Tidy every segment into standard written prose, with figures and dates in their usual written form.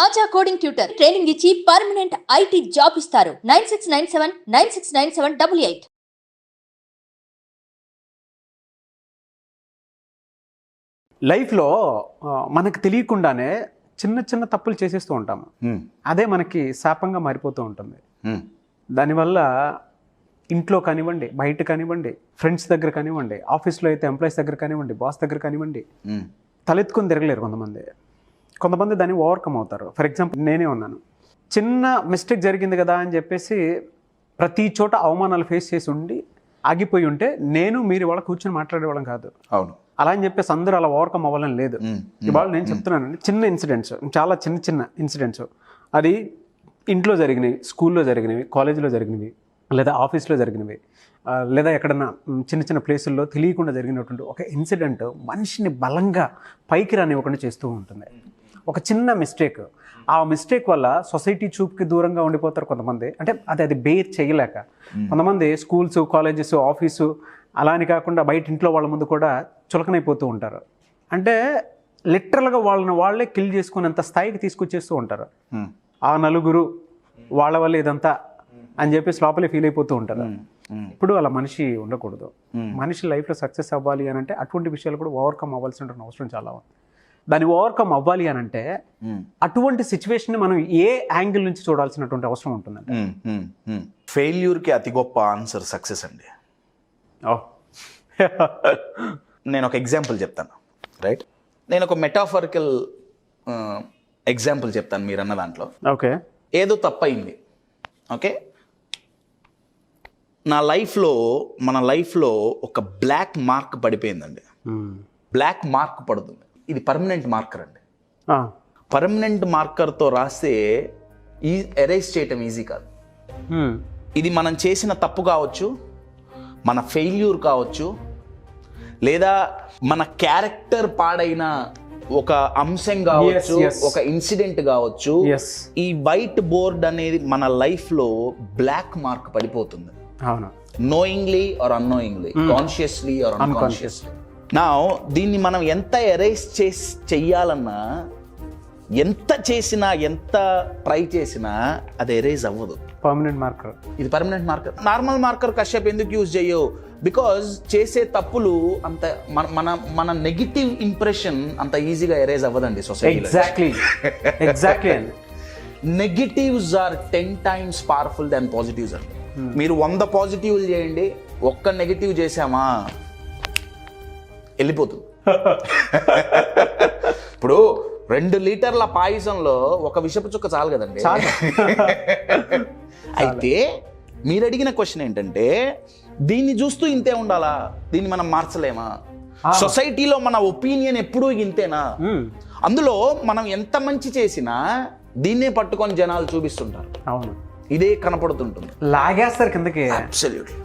ఆచా coding tutor training ఇచ్చి permanent IT job ఇస్తారు. 9697969788. లైఫ్లో మనకు తెలియకుండానే చిన్న చిన్న తప్పులు చేసేస్తూ ఉంటాము. అదే మనకి శాపంగా మారిపోతూ ఉంటుంది. దానివల్ల ఇంట్లో కానివ్వండి, బయట కానివ్వండి, ఫ్రెండ్స్ దగ్గర కానివ్వండి, ఆఫీస్లో అయితే ఎంప్లాయీస్ దగ్గర కానివ్వండి, బాస్ దగ్గర కానివ్వండి, తలెత్తుకొని తిరగలేరు కొంతమంది దాన్ని ఓవర్కమ్ అవుతారు. ఫర్ ఎగ్జాంపుల్ నేనే ఉన్నాను. చిన్న మిస్టేక్ జరిగింది కదా అని చెప్పేసి ప్రతి చోట అవమానాలు ఫేస్ చేసి ఉండి ఆగిపోయి ఉంటే మీరు వాళ్ళ కూర్చొని మాట్లాడేవాళ్ళం కాదు. అవును. అలా అని చెప్పేసి అందరూ అలా ఓవర్కమ్ అవ్వాలని లేదు. ఇవాళ నేను చెప్తున్నానండి, చిన్న ఇన్సిడెంట్స్, చాలా చిన్న ఇన్సిడెంట్స్, అది ఇంట్లో జరిగినవి, స్కూల్లో జరిగినవి, కాలేజీలో జరిగినవి, లేదా ఆఫీస్లో జరిగినవి, లేదా ఎక్కడన్నా చిన్న ప్లేసుల్లో తెలియకుండా జరిగినటువంటి ఒక ఇన్సిడెంట్ మనిషిని బలంగా పైకి రానివ్వకుండా చేస్తూ ఉంటుంది. ఒక చిన్న మిస్టేక్, ఆ మిస్టేక్ వల్ల సొసైటీ చూపుకి దూరంగా ఉండిపోతారు కొంతమంది. అంటే అది బేర్ చేయలేక కొంతమంది స్కూల్స్, కాలేజెస్, ఆఫీసు అలా అని కాకుండా బయట ఇంట్లో వాళ్ళ ముందు కూడా చులకనైపోతూ ఉంటారు. అంటే లిటరల్గా వాళ్ళే కిల్ చేసుకునేంత స్థాయికి తీసుకొచ్చేస్తూ ఉంటారు. ఆ నలుగురు వాళ్ళ వల్ల ఇదంతా అని చెప్పేసి లోపలే ఫీల్ అయిపోతూ ఉంటారు. ఇప్పుడు అలా మనిషి ఉండకూడదు. మనిషి లైఫ్లో సక్సెస్ అవ్వాలి అని అంటే అటువంటి విషయాలు కూడా ఓవర్కమ్ అవ్వాల్సిన అవసరం చాలా ఉంది. దాన్ని ఓవర్కమ్ అవ్వాలి అని అంటే అటువంటి సిచ్యువేషన్ మనం ఏ యాంగిల్ నుంచి చూడాల్సినటువంటి అవసరం ఉంటుందండి. ఫెయిల్యూర్కి అతి గొప్ప ఆన్సర్ సక్సెస్ అండి. నేను ఒక ఎగ్జాంపుల్ చెప్తాను, రైట్? నేను ఒక మెటాఫరికల్ ఎగ్జాంపుల్ చెప్తాను మీరు అన్న దాంట్లో. ఓకే. ఏదో తప్పయింది, ఓకే? మన లైఫ్లో ఒక బ్లాక్ మార్క్ పడిపోయిందండి. బ్లాక్ మార్క్ పడుతుంది. ఇది పర్మనెంట్ మార్కర్ అండి. పర్మనెంట్ మార్కర్తో రాస్తే ఎరేజ్ చేయటం ఈజీ కాదు. ఇది మనం చేసిన తప్పు కావచ్చు, మన ఫెయిల్యూర్ కావచ్చు, లేదా మన క్యారెక్టర్ పాడైన ఒక అంశం కావచ్చు, ఒక ఇన్సిడెంట్ కావచ్చు. ఈ వైట్ బోర్డ్ అనేది మన లైఫ్లో బ్లాక్ మార్క్ పడిపోతుంది. Knowingly or unknowingly, consciously or unconsciously. నా దీన్ని మనం ఎంత ఎరేజ్ చెయ్యాలన్నా, ఎంత చేసినా, ఎంత ట్రై చేసినా అది ఎరేజ్ అవ్వదు. Permanent marker. ఇది permanent marker. Normal marker Kashyap ఎందుకు యూజ్ చేయవు? బికాజ్ చేసే తప్పులు అంత మన నెగిటివ్ ఇంప్రెషన్ అంత ఈజీగా ఎరేజ్ అవ్వదండి సొసైటీలో. Exactly negatives are 10 times powerful than positives అండి. మీరు 100 పాజిటివ్లు చేయండి, ఒక్క నెగిటివ్ చేసామా వెళ్ళిపోతుంది. ఇప్పుడు 2 లీటర్ల పాయసంలో ఒక విషపు చుక్క చాలు కదండి. అయితే మీరు అడిగిన క్వశ్చన్ ఏంటంటే, దీన్ని చూస్తూ ఇంతే ఉండాలా? దీన్ని మనం మార్చలేమా? సొసైటీలో మన ఒపీనియన్ ఎప్పుడూ ఇంతేనా? అందులో మనం ఎంత మంచి చేసినా దీన్నే పట్టుకొని జనాలు చూపిస్తుంటారు. అవును, ఇదే కనపడుతుంటుంది, లాగేస్తారు కిందకి. అబ్సల్యూట్లీ.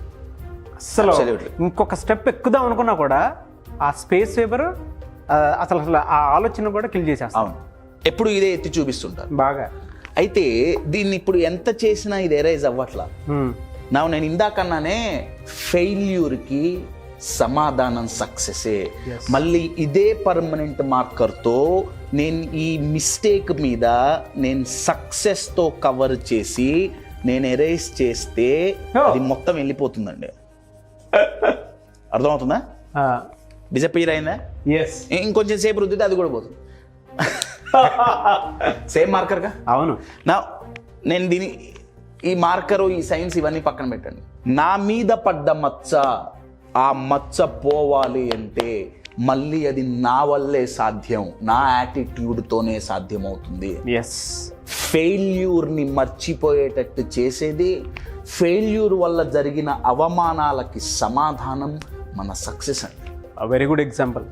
అసలు ఇంకొక స్టెప్ ఎక్కుదాం అనుకున్నా కూడా ఆ స్పేస్ వేపర్ అసలు ఆ ఆలోచన కూడా కిల్ చేసేస్తాం. అవును, ఎప్పుడు ఇదే ఎత్తి చూపిస్తుంటారు బాగా. అయితే దీన్ని ఇప్పుడు ఎంత చేసినా ఇది ఎరేజ్ అవ్వట్లా. నేను ఇందాకన్నానే, ఫెయిల్యూర్కి సమాధానం సక్సెసే. మళ్ళీ ఇదే పర్మనెంట్ మార్కర్తో నేను ఈ మిస్టేక్ మీద నేను సక్సెస్తో కవర్ చేసి నేను ఎరేజ్ చేస్తే అది మొత్తం వెళ్ళిపోతుందండి. అర్థమవుతుందా? డిసపియర్ అయిందా? ఇంకొంచెం సేపు రుద్దితే అది కూడా పోతుంది. సేమ్ మార్కర్గా. అవును. నేను ఈ మార్కరు, ఈ సైన్స్ ఇవన్నీ పక్కన పెట్టండి. నా మీద పడ్డ మచ్చ, ఆ మచ్చ పోవాలి అంటే మళ్ళీ అది నా వల్లే సాధ్యం, నా యాటిట్యూడ్తోనే సాధ్యమవుతుంది. ఫెయిల్యూర్ని మర్చిపోయేటట్టు చేసేది, ఫెయిల్యూర్ వల్ల జరిగిన అవమానాలకి సమాధానం మన సక్సెస్ అండి. Very good example.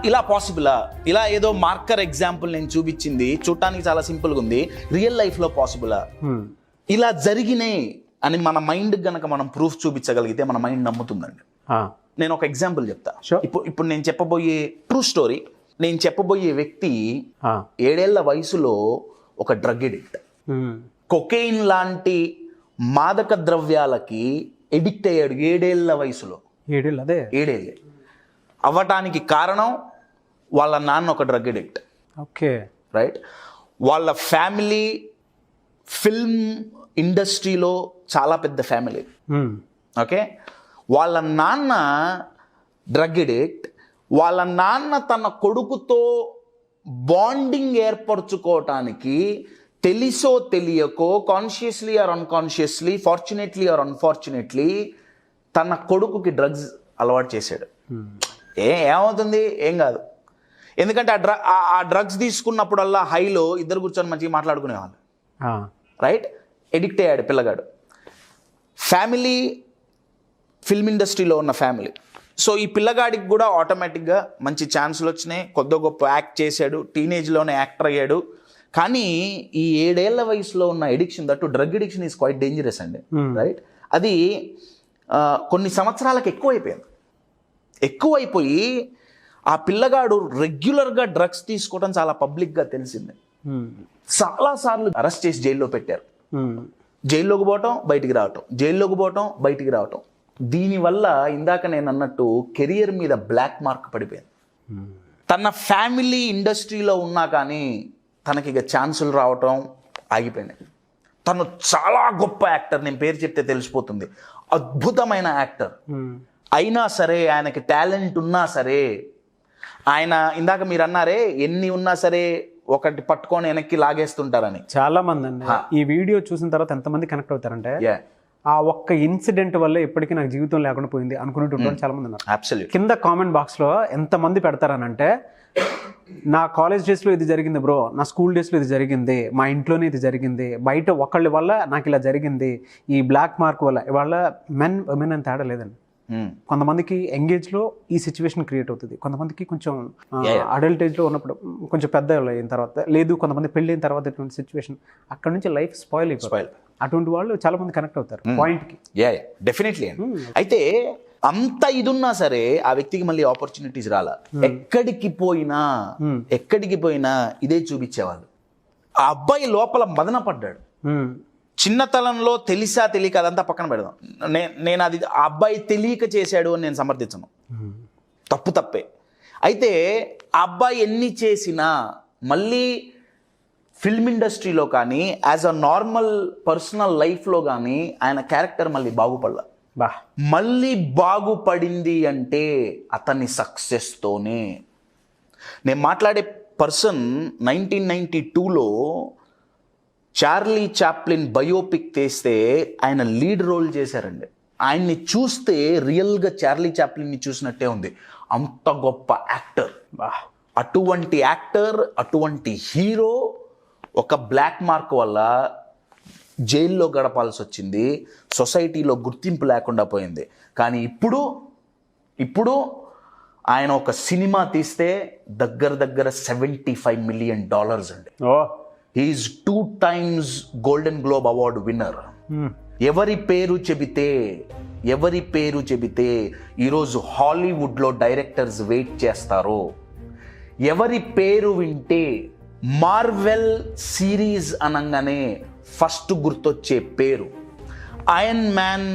ఇలా పాసిబులా? ఇలా ఏదో మార్కర్ ఎగ్జాంపుల్ నేను చూపించింది చూడటానికి చాలా సింపుల్గా ఉంది. రియల్ లైఫ్లో పాసిబులా? ఇలా జరిగినాయి అని మన మైండ్ గనక మనం ప్రూఫ్ చూపించగలిగితే మన మైండ్ నమ్ముతుందండి. నేను ఒక ఎగ్జాంపుల్ చెప్తా. ఇప్పుడు నేను చెప్పబోయే ట్రూ స్టోరీ. నేను చెప్పబోయే వ్యక్తి 7 ఏళ్ల వయసులో ఒక డ్రగ్ ఎడిక్ట్. కొకెయిన్ లాంటి మాదక ద్రవ్యాలకి ఎడిక్ట్ అయ్యాడు 7 ఏళ్ల వయసులో. 7 ఏళ్ళే అవ్వటానికి కారణం వాళ్ళ నాన్న ఒక డ్రగ్ ఎడిక్ట్. Okay, right? వాళ్ళ ఫ్యామిలీ ఫిల్మ్ ఇండస్ట్రీలో చాలా పెద్ద ఫ్యామిలీ. ఓకే, వాళ్ళ నాన్న డ్రగ్ ఎడిక్ట్. వాళ్ళ నాన్న తన కొడుకుతో బాండింగ్ ఏర్పరచుకోవటానికి తెలిసో తెలియకో, consciously or unconsciously, fortunately or unfortunately తన కొడుకుకి డ్రగ్స్ అలవాటు చేశాడు. ఏమవుతుంది? ఏం కాదు. ఎందుకంటే ఆ డ్రగ్స్ తీసుకున్నప్పుడల్లా హైలో ఇద్దరు కూర్చొని మంచిగా మాట్లాడుకునేవాళ్ళు. రైట్, ఎడిక్ట్ అయ్యాడు పిల్లగాడు. ఫ్యామిలీ ఫిల్మ్ ఇండస్ట్రీలో ఉన్న ఫ్యామిలీ. సో ఈ పిల్లగాడికి కూడా ఆటోమేటిక్గా మంచి ఛాన్సులు వచ్చినాయి, కొద్ది గొప్ప యాక్ట్ చేశాడు, టీనేజ్లోనే యాక్టర్ అయ్యాడు. కానీ ఈ 7 ఏళ్ల వయసులో ఉన్న addiction, that drug addiction is quiet dangerous అండి. రైట్, అది కొన్ని సంవత్సరాలకు ఎక్కువైపోయి ఆ పిల్లగాడు రెగ్యులర్గా డ్రగ్స్ తీసుకోవడం చాలా పబ్లిక్గా తెలిసింది. చాలాసార్లు అరెస్ట్ చేసి జైల్లో పెట్టారు. జైల్లోకి పోవటం, బయటికి రావటం, జైల్లోకి పోవటం, బయటికి రావటం. దీనివల్ల ఇందాక నేను అన్నట్టు కెరియర్ మీద బ్లాక్ మార్క్ పడిపోయింది. తన ఫ్యామిలీ ఇండస్ట్రీలో ఉన్నా కానీ తనకి ఇక ఛాన్సులు రావటం ఆగిపోయినాయి. తను చాలా గొప్ప యాక్టర్, నేను పేరు చెప్తే తెలిసిపోతుంది, అద్భుతమైన యాక్టర్ అయినా సరే, ఆయనకి టాలెంట్ ఉన్నా సరే, ఆయన ఇందాక మీరు అన్నారే ఎన్ని ఉన్నా సరే ఒకటి పట్టుకొని వెనక్కి లాగేస్తుంటారని. చాలా మంది అండి ఈ వీడియో చూసిన తర్వాత ఎంతమంది కనెక్ట్ అవుతారంటే, ఆ ఒక్క ఇన్సిడెంట్ వల్ల ఎప్పటికీ నాకు జీవితం లేకుండా పోయింది అనుకునేటువంటి చాలా మంది ఉన్నారు. అబ్సల్యూట్లీ. కింద కామెంట్ బాక్స్ లో ఎంతమంది పెడతారనంటే, నా కాలేజ్ డేస్లో ఇది జరిగింది బ్రో, నా స్కూల్ డేస్లో ఇది జరిగింది, మా ఇంట్లోనే ఇది జరిగింది, బయట ఒకళ్ళ వల్ల నాకు ఇలా జరిగింది, ఈ బ్లాక్ మార్క్ వల్ల. ఇవాళ మెన్ ఉమెన్ అని తేడా లేదండి. కొంతమందికి ఎంగేజ్లో ఈ సిచ్యువేషన్ క్రియేట్ అవుతుంది, కొంతమందికి కొంచెం అడల్ట్ ఏజ్లో ఉన్నప్పుడు, కొంచెం పెద్ద అయిన తర్వాత, లేదు కొంతమంది పెళ్ళి అయిన తర్వాత ఇటువంటి సిచ్యువేషన్, అక్కడ నుంచి లైఫ్ స్పాయిల్ అయిపోయింది. అటువంటి వాళ్ళు చాలా మంది కనెక్ట్ అవుతారు పాయింట్కి. డెఫినెట్లీ. అయితే అంత ఇదున్నా సరే ఆ వ్యక్తికి మళ్ళీ ఆపర్చునిటీస్ రాలా. ఎక్కడికి పోయినా ఇదే చూపించేవాళ్ళు. ఆ అబ్బాయి లోపల మదన పడ్డాడు. చిన్నతనంలో తెలిసా తెలియక అదంతా పక్కన పెడదాం. నేను అది ఆ అబ్బాయి తెలియక చేశాడు అని నేను సమర్థించను, తప్పే. అయితే ఆ అబ్బాయి ఎన్ని చేసినా మళ్ళీ ఫిల్మ్ ఇండస్ట్రీలో కానీ యాజ్ అ నార్మల్ పర్సనల్ లైఫ్లో కానీ ఆయన క్యారెక్టర్ మళ్ళీ బాగుపడలా. మళ్ళీ బాగుపడింది అంటే అతని సక్సెస్తోనే. నేను మాట్లాడే పర్సన్ 1992లో చార్లీ చాప్లిన్ బయోపిక్ తీస్తే ఆయన లీడ్ రోల్ చేశారండి. ఆయన్ని చూస్తే రియల్గా చార్లీ చాప్లిన్ని చూసినట్టే ఉంది, అంత గొప్ప యాక్టర్. అటువంటి యాక్టర్, అటువంటి హీరో ఒక బ్లాక్ మార్క్ వల్ల జైల్లో గడపాల్సి వచ్చింది, సొసైటీలో గుర్తింపు లేకుండా పోయింది. కానీ ఇప్పుడు ఆయన ఒక సినిమా తీస్తే దగ్గర $75 million అండి. He is 2 times golden globe award winner. ఎవరి పేరు చెబితే ఈరోజు హాలీవుడ్లో డైరెక్టర్స్ వెయిట్ చేస్తారో, ఎవరి పేరు వింటే మార్వెల్ సిరీస్ అనగానే ఫస్ట్ గుర్తొచ్చే పేరు, ఐరన్ మ్యాన్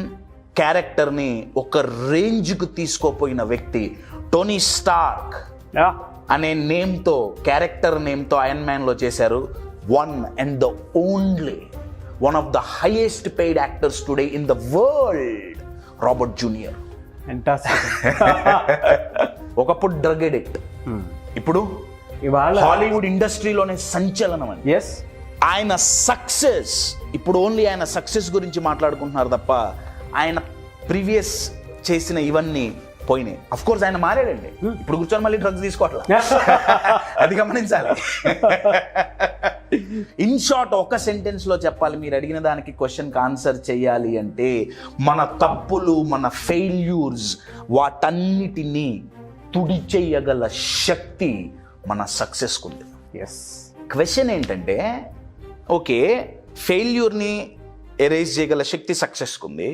క్యారెక్టర్ని ఒక రేంజ్కు తీసుకోపోయిన వ్యక్తి టోనీ స్టార్క్ అనే నేమ్తో, క్యారెక్టర్ నేమ్తో ఐరన్ మ్యాన్లో చేశారు. One of the highest paid actors today in the world, Robert junior. ఒకప్పుడు డ్రగ్ ఎడిక్ట్, ఇప్పుడు హాలీవుడ్ ఇండస్ట్రీలోనే సంచలనం అండి. ఆయన సక్సెస్, ఇప్పుడు ఓన్లీ ఆయన సక్సెస్ గురించి మాట్లాడుకుంటున్నారు తప్ప ఆయన ప్రీవియస్ చేసిన ఇవన్నీ పోయినాయి. అఫ్ కోర్స్ ఆయన మారాడండి, ఇప్పుడు కూర్చొని మళ్ళీ డ్రగ్స్ తీసుకోవట్లా, అది గమనించాలి. ఇన్ షార్ట్ ఒక సెంటెన్స్లో చెప్పాలి, మీరు అడిగిన దానికి క్వశ్చన్కి ఆన్సర్ చేయాలి అంటే, మన తప్పులు, మన ఫెయిల్యూర్స్, వాటన్నిటినీ తుడి చేయగల శక్తి మన సక్సెస్కు ఉంది. క్వశ్చన్ ఏంటంటే, ఓకే ఫెయిల్యూర్ని ఎరేజ్ చేయగల శక్తి సక్సెస్కు ఉంది,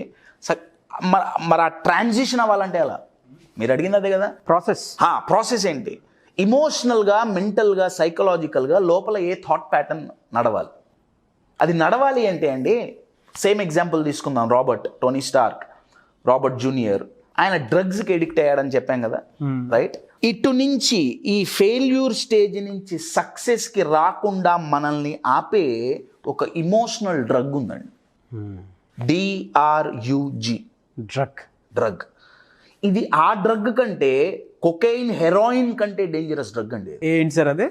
మరి ఆ ట్రాన్సిషన్ అవ్వాలంటే ఎలా? మీరు అడిగింది అదే కదా, ప్రాసెస్ ఏంటి? ఇమోషనల్గా, మెంటల్గా, సైకలాజికల్గా లోపల ఏ థాట్ ప్యాటర్న్ నడవాలి. అది నడవాలి అంటే అండి, సేమ్ ఎగ్జాంపుల్ తీసుకుందాం. టోనీ స్టార్క్, రాబర్ట్ జూనియర్, ఆయన డ్రగ్స్కి ఎడిక్ట్ అయ్యాడని చెప్పాం కదా, రైట్? ఇటు నుంచి ఈ ఫెయిల్యూర్ స్టేజ్ నుంచి సక్సెస్కి రాకుండా మనల్ని ఆపే ఒక ఇమోషనల్ డ్రగ్ ఉందండి. DRUG drug. ఇది ఆ డ్రగ్ కంటే కొకైన్, హెరాయిన్ కంటే డేంజరస్ డ్రగ్ అండి. ఏంటి సార్ అదే?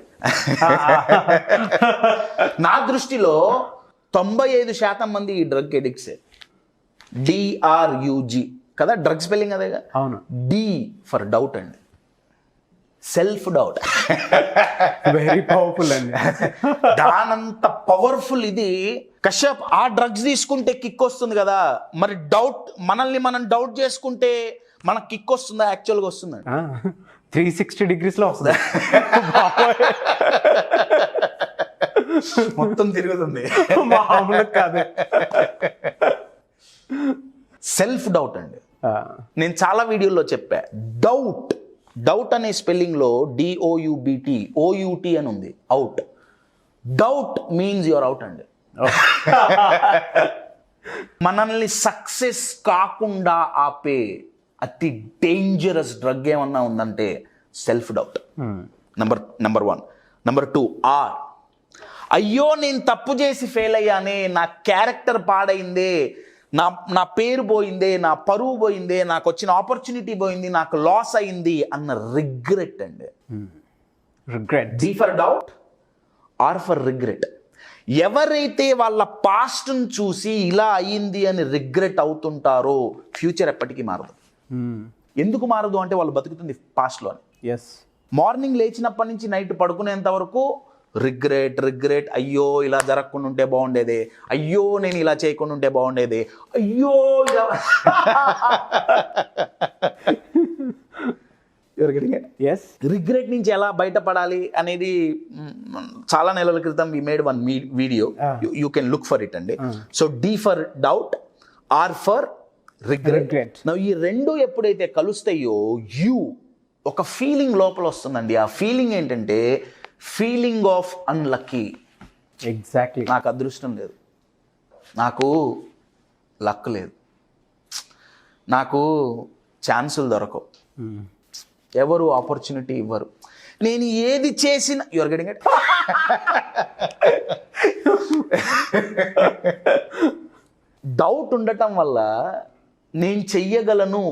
నా దృష్టిలో 95% మంది ఈ డ్రగ్ ఎడిక్ట్సే. DRUG కదా, డ్రగ్ స్పెల్లింగ్ అదేగా. అవును. D ఫర్ డౌట్ అండి, సెల్ఫ్ డౌట్. వెరీ పవర్ఫుల్ అండి. దానంత పవర్ఫుల్ ఇది. కశ్యప్, ఆ డ్రగ్స్ తీసుకుంటే కిక్ వస్తుంది కదా, మరి డౌట్, మనల్ని మనం డౌట్ చేసుకుంటే మనకు కిక్ వస్తుందా? యాక్చువల్గా వస్తుందండి. 360 degrees లో వస్తుంది. మొత్తం తిరుగుతుంది. మామూలు కాదు. సెల్ఫ్ డౌట్ అండి. నేను చాలా వీడియోల్లో చెప్పా, డౌట్ అనే స్పెల్లింగ్లో DOUBT OUT అని ఉంది, out. Doubt means your out అండి. మనల్ని సక్సెస్ కాకుండా ఆపే అతి డేంజరస్ డ్రగ్ ఏమన్నా ఉందంటే self doubt. Number 1. Number 2, R. అయ్యో నేను తప్పు చేసి ఫెయిల్ అయ్యానే, నా క్యారెక్టర్ పాడైందే, నా పేరు పోయిందే, నా పరువు పోయిందే, నాకు వచ్చిన ఆపర్చునిటీ పోయింది, నాకు లాస్ అయింది అన్న రిగ్రెట్ అండి. Regret. D for doubt, R for regret. ఎవరైతే వాళ్ళ పాస్ట్ని చూసి ఇలా అయ్యింది అని రిగ్రెట్ అవుతుంటారో ఫ్యూచర్ ఎప్పటికీ మారదు. ఎందుకు మారదు అంటే వాళ్ళు బతుకుతుంది పాస్ట్లో. ఎస్. మార్నింగ్ లేచినప్పటి నుంచి నైట్ పడుకునేంత వరకు రిగ్రెట్. అయ్యో ఇలా జరగకుండా ఉంటే బాగుండేదే, అయ్యో నేను ఇలా చేయకుండా ఉంటే బాగుండేదే, అయ్యో ఇలా. ఎస్. రిగ్రెట్ నుంచి ఎలా బయటపడాలి అనేది చాలా నెలల క్రితం we made one video, you can look for it అండి. So D for doubt, R for regret. ఈ రెండు ఎప్పుడైతే కలుస్తాయో ఒక ఫీలింగ్ లోపల వస్తుందండి. ఆ ఫీలింగ్ ఏంటంటే ఫీలింగ్ ఆఫ్ అన్లక్కీ. ఎగ్జాక్ట్లీ. నాకు అదృష్టం లేదు, నాకు లక్ లేదు, నాకు ఛాన్సులు దొరకవు, ఎవరు ఆపర్చునిటీ ఇవ్వరు, నేను ఏది చేసిన యువర్ గెటింగ్ ఇట్. డౌట్ ఉండటం వల్ల నేను చెయ్యగలను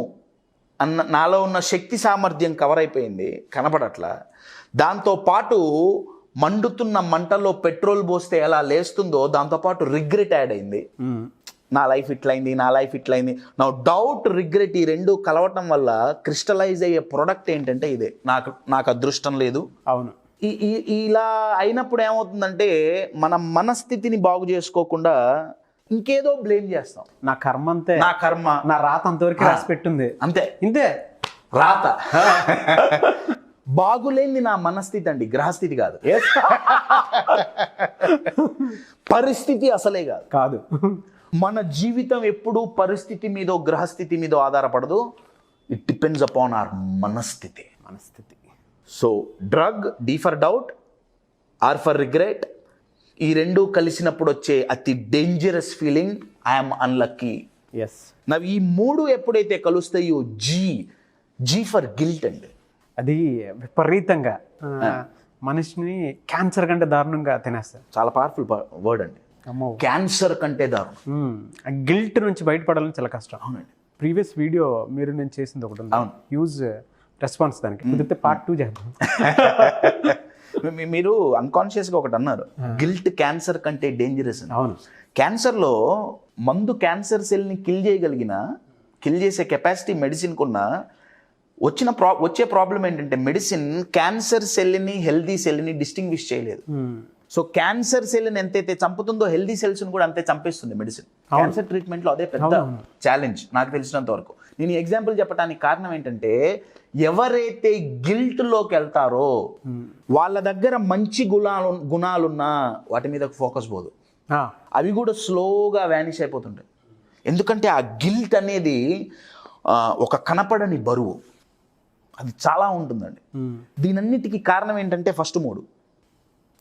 అన్న నాలో ఉన్న శక్తి సామర్థ్యం కవర్ అయిపోయింది, కనపడట్లా. దాంతోపాటు మండుతున్న మంటల్లో పెట్రోల్ పోస్తే ఎలా లేస్తుందో దాంతోపాటు రిగ్రెట్ యాడ్ అయింది. నా లైఫ్ ఇట్లయింది. నా డౌట్, రిగ్రెట్ ఈ రెండు కలవటం వల్ల క్రిస్టలైజ్ అయ్యే ప్రొడక్ట్ ఏంటంటే ఇదే, నాకు అదృష్టం లేదు. అవును. ఇలా అయినప్పుడు ఏమవుతుందంటే మనం మనస్థితిని బాగు చేసుకోకుండా ఇంకేదో బ్లేమ్ చేస్తాం. నా కర్మ అంతే, నా కర్మ, నా రాత అంతవరకు రాసి పెట్టుంది, అంతే ఇంతే రాత. బాగులేని నా మనస్థితి అండి, గ్రహస్థితి కాదు. పరిస్థితి అసలే కాదు. మన జీవితం ఎప్పుడూ పరిస్థితి మీదో గ్రహస్థితి మీదో ఆధారపడదు. ఇట్ డిపెండ్స్ అపాన్ అవర్ మనస్థితి. So drug, D for doubt, R for regret, ఈ రెండు కలిసినప్పుడు వచ్చే అతి dangerous feeling I'm unlucky. Yes. ఈ మూడు ఎప్పుడైతే కలుస్తాయో G ఫర్ గిల్ట్ అండి. అది విపరీతంగా మనిషిని క్యాన్సర్ కంటే దారుణంగా తినేస్తారు. చాలా పవర్ఫుల్ వర్డ్ అండి, క్యాన్సర్ కంటే దారుణం. గిల్ట్ నుంచి బయటపడాలని చాలా కష్టం. అవునండి. ప్రీవియస్ వీడియో నేను చేసింది ఒకటి ఉంది, అవును, హ్యూజ్ రెస్పాన్స్. దానికి కుదిరితే Part 2 చేద్దాం. మీరు అన్కాన్షియస్గా ఒకటి అన్నారు, గిల్ట్ క్యాన్సర్ కంటే డేంజరస్ అని. అవును. క్యాన్సర్లో మందు క్యాన్సర్ సెల్ని కిల్ చేసే కెపాసిటీ మెడిసిన్కి ఉన్న వచ్చే ప్రాబ్లం ఏంటంటే మెడిసిన్ క్యాన్సర్ సెల్ని హెల్దీ సెల్ని డిస్టింగ్విష్ చేయలేదు. సో క్యాన్సర్ సెల్ని ఎంతైతే చంపుతుందో హెల్దీ సెల్స్ని కూడా అంతే చంపేస్తుంది మెడిసిన్. క్యాన్సర్ ట్రీట్మెంట్లో అదే పెద్ద ఛాలెంజ్ నాకు తెలిసినంత వరకు. నేను ఎగ్జాంపుల్ చెప్పడానికి కారణం ఏంటంటే ఎవరైతే గిల్ట్లోకి వెళ్తారో వాళ్ళ దగ్గర మంచి గుణాలున్నా వాటి మీద ఫోకస్ పోదు, అవి కూడా స్లోగా వ్యానిష్ అయిపోతుంటాయి. ఎందుకంటే ఆ గిల్ట్ అనేది ఒక కనపడని బరువు, అది చాలా ఉంటుందండి. దీనన్నిటికీ కారణం ఏంటంటే ఫస్ట్ 3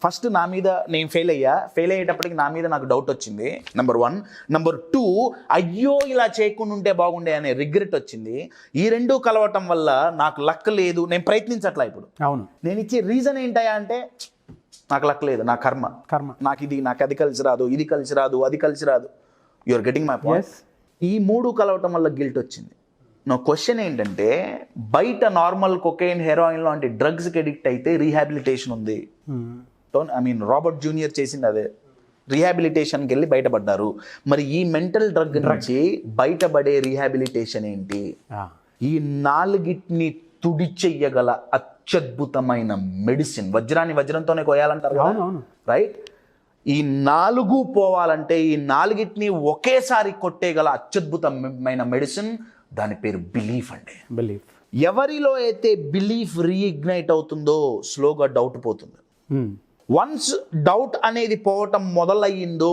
ఫస్ట్ నా మీద నేను ఫెయిల్ అయ్యేటప్పటికి నా మీద నాకు డౌట్ వచ్చింది, నెంబర్ 1. నెంబర్ 2, అయ్యో ఇలా చేయకుండా ఉంటే బాగుండే అనే రిగ్రెట్ వచ్చింది. ఈ రెండు కలవటం వల్ల నాకు లక్ లేదు, నేను ప్రయత్నించట్లా ఇప్పుడు. అవును, నేను ఇచ్చే రీజన్ ఏంటయ్యా అంటే నాకు లక్ లేదు, నా కర్మ, నాకు అది కలిసి రాదు, ఇది కలిసి రాదు, అది కలిసి రాదు. You're getting my point. ఈ 3 కలవటం వల్ల గిల్ట్ వచ్చింది. నా క్వశ్చన్ ఏంటంటే, బయట నార్మల్ కొకైన్, హెరాయిన్ లాంటి డ్రగ్స్కి అడిక్ట్ అయితే రీహాబిలిటేషన్ ఉంది. రాబర్ట్ జూనియర్ చేసింది అదే, రీహాబిలిటేషన్కి వెళ్ళి బయటపడ్డారు. మరి ఈ మెంటల్ డ్రగ్ నుంచి బయటపడే రీహాబిలిటేషన్ ఏంటి? ఈ 4గిటిని తుడి చెయ్యగల అత్యద్భుతమైన మెడిసిన్. వజ్రాన్ని వజ్రంతోనే కోయాలంటారు, రైట్? ఈ 4 పోవాలంటే ఈ 4గిటిని ఒకేసారి కొట్టేగల అత్యద్భుతమైన మెడిసిన్, దాని పేరు బిలీఫ్ అండి. బిలీఫ్. ఎవరిలో అయితే బిలీఫ్ రీఇగ్నైట్ అవుతుందో స్లోగా డౌట్ పోతుంది. వన్స్ డౌట్ అనేది పోవటం మొదలయ్యిందో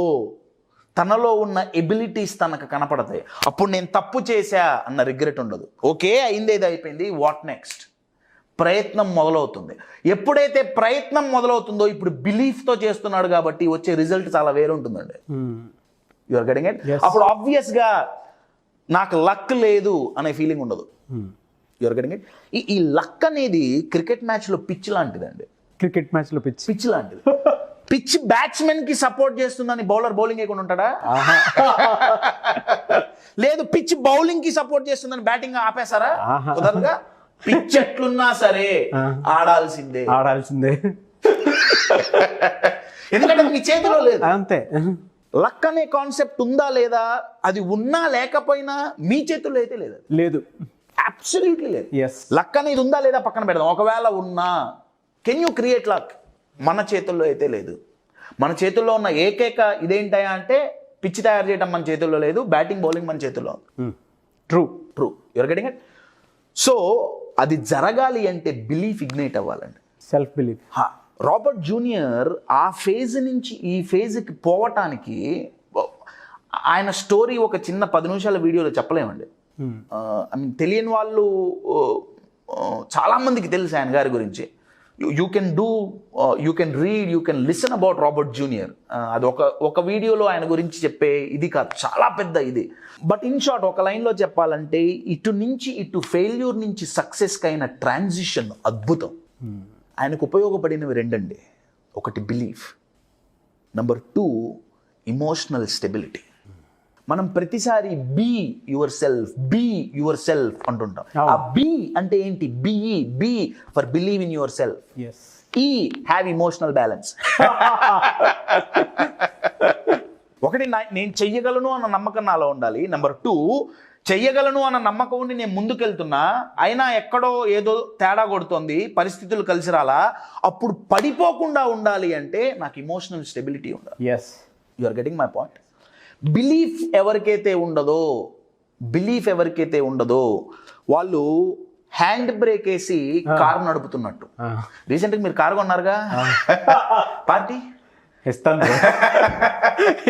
తనలో ఉన్న ఎబిలిటీస్ తనకు కనపడతాయి. అప్పుడు నేను తప్పు చేశా అన్న రిగ్రెట్ ఉండదు. ఓకే, అయింది, ఏది అయిపోయింది, వాట్ నెక్స్ట్? ప్రయత్నం మొదలవుతుంది. ఎప్పుడైతే ప్రయత్నం మొదలవుతుందో, ఇప్పుడు బిలీఫ్తో చేస్తున్నాడు కాబట్టి వచ్చే రిజల్ట్ చాలా వేరు ఉంటుందండి. You're getting it? అప్పుడు ఆబ్వియస్గా నాకు లక్ లేదు అనే ఫీలింగ్ ఉండదు. You're getting it? ఈ లక్ అనేది క్రికెట్ మ్యాచ్లో పిచ్ లాంటిదండి. క్రికెట్ మ్యాచ్లో పిచ్ లాంటిది. పిచ్ బ్యాట్స్మెన్ కి సపోర్ట్ చేస్తుందని బౌలర్ బౌలింగ్ వేయకుండా ఉంటాడా? లేదు, పిచ్ బౌలింగ్ కి సపోర్ట్ చేస్తుందని బ్యాటింగ్ ఆపేశారా? కుదరదుగా. పిచ్ ఎట్లున్నా సరే ఆడాల్సిందే. ఎందుకంటే మీ చేతిలో లేదు, అంతే. లక్ అనే కాన్సెప్ట్ ఉందా లేదా, అది ఉన్నా లేకపోయినా మీ చేతుల్లో అయితే లేదు. అబ్సల్యూట్లీ లేదు. లక్ అనేది ఉందా లేదా పక్కన పెడదాం. ఒకవేళ ఉన్నా, కెన్ యూ క్రియేట్ లక్? మన చేతుల్లో అయితే లేదు. మన చేతుల్లో ఉన్న ఏకైక ఇదేంటయా అంటే, పిచ్ తయారు చేయడం మన చేతుల్లో లేదు, బ్యాటింగ్ బౌలింగ్ మన చేతుల్లో. True. You're getting it? So అది జరగాలి అంటే బిలీఫ్ ఇగ్నైట్ అవ్వాలండి, సెల్ఫ్ బిలీఫ్. రాబర్ట్ జూనియర్ ఆ ఫేజ్ నుంచి ఈ ఫేజ్కి పోవటానికి ఆయన స్టోరీ ఒక చిన్న 10 నిమిషాల వీడియోలో చెప్పలేమండి. తెలియని వాళ్ళు చాలామందికి తెలుసు ఆయన గారి గురించి. You can read, you can listen about Robert junior. అది ఒక వీడియోలో ఆయన గురించి చెప్పే ఇది కాదు, చాలా పెద్ద ఇది. బట్ ఇన్ షార్ట్ ఒక లైన్లో చెప్పాలంటే, ఇటు ఫెయిల్యూర్ నుంచి సక్సెస్కి అయిన ట్రాన్సిషన్ అద్భుతం. ఆయనకు ఉపయోగపడినవి 2 అండి. ఒకటి బిలీఫ్, నెంబర్ 2 ఇమోషనల్ స్టెబిలిటీ. మనం ప్రతిసారి బీ యువర్ సెల్ఫ్ అంటుంటాం. ఆ బీ అంటే ఏంటి? B for believe in yourself. ఈ హ్యావ్ ఇమోషనల్ బ్యాలెన్స్. ఒకటి, నేను చెయ్యగలను అన్న నమ్మకం నాలో ఉండాలి. నెంబర్ 2, చెయ్యగలను అన్న నమ్మకం ఉండి నేను ముందుకెళ్తున్నా, అయినా ఎక్కడో ఏదో తేడా కొడుతోంది, పరిస్థితులు కలిసి రాలా, అప్పుడు పడిపోకుండా ఉండాలి అంటే నాకు ఇమోషనల్ స్టెబిలిటీ ఉండాలి. You are getting my point? Belief ఎవరికైతే ఉండదో వాళ్ళు హ్యాండ్ బ్రేక్ వేసి కారు నడుపుతున్నట్టు. రీసెంట్గా మీరు కారు కొన్నారుగా, పార్టీ ఇస్తాను.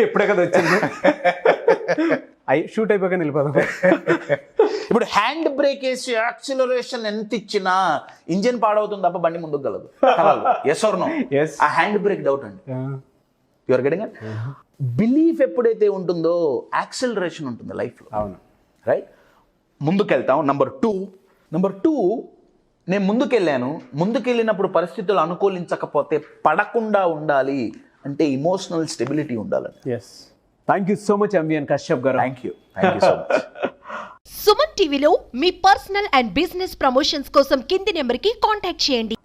ఎప్పుడే కదా వచ్చింది, షూట్ అయిపోయాక వెళ్ళిపోదాం. ఇప్పుడు హ్యాండ్ బ్రేక్ వేసి యాక్సిలరేషన్ ఎంత ఇచ్చినా ఇంజిన్ పాడవుతుంది తప్ప బండి ముందుకు గలదు. Yes or no? ఆ హ్యాండ్ బ్రేక్ డౌట్ అండి. You're getting it? బిలీఫ్ ఎప్పుడైతే ఉంటుందో యాక్సిలరేషన్ ఉంటుంది లైఫ్లో. అవును, రైట్? ముందుకెళ్తాం. నెంబర్ టూ, నేను ముందుకెళ్ళినప్పుడు పరిస్థితులు అనుకూలించకపోతే పడకుండా ఉండాలి అంటే ఇమోషనల్ స్టెబిలిటీ ఉండాలని. Thank you so much MVN Kashyap గారు. Thank you so much. Suman టీవీలో మీ పర్సనల్ అండ్ బిజినెస్ ప్రమోషన్స్ కోసం కింది నెంబర్కి కాంటాక్ట్ చేయండి.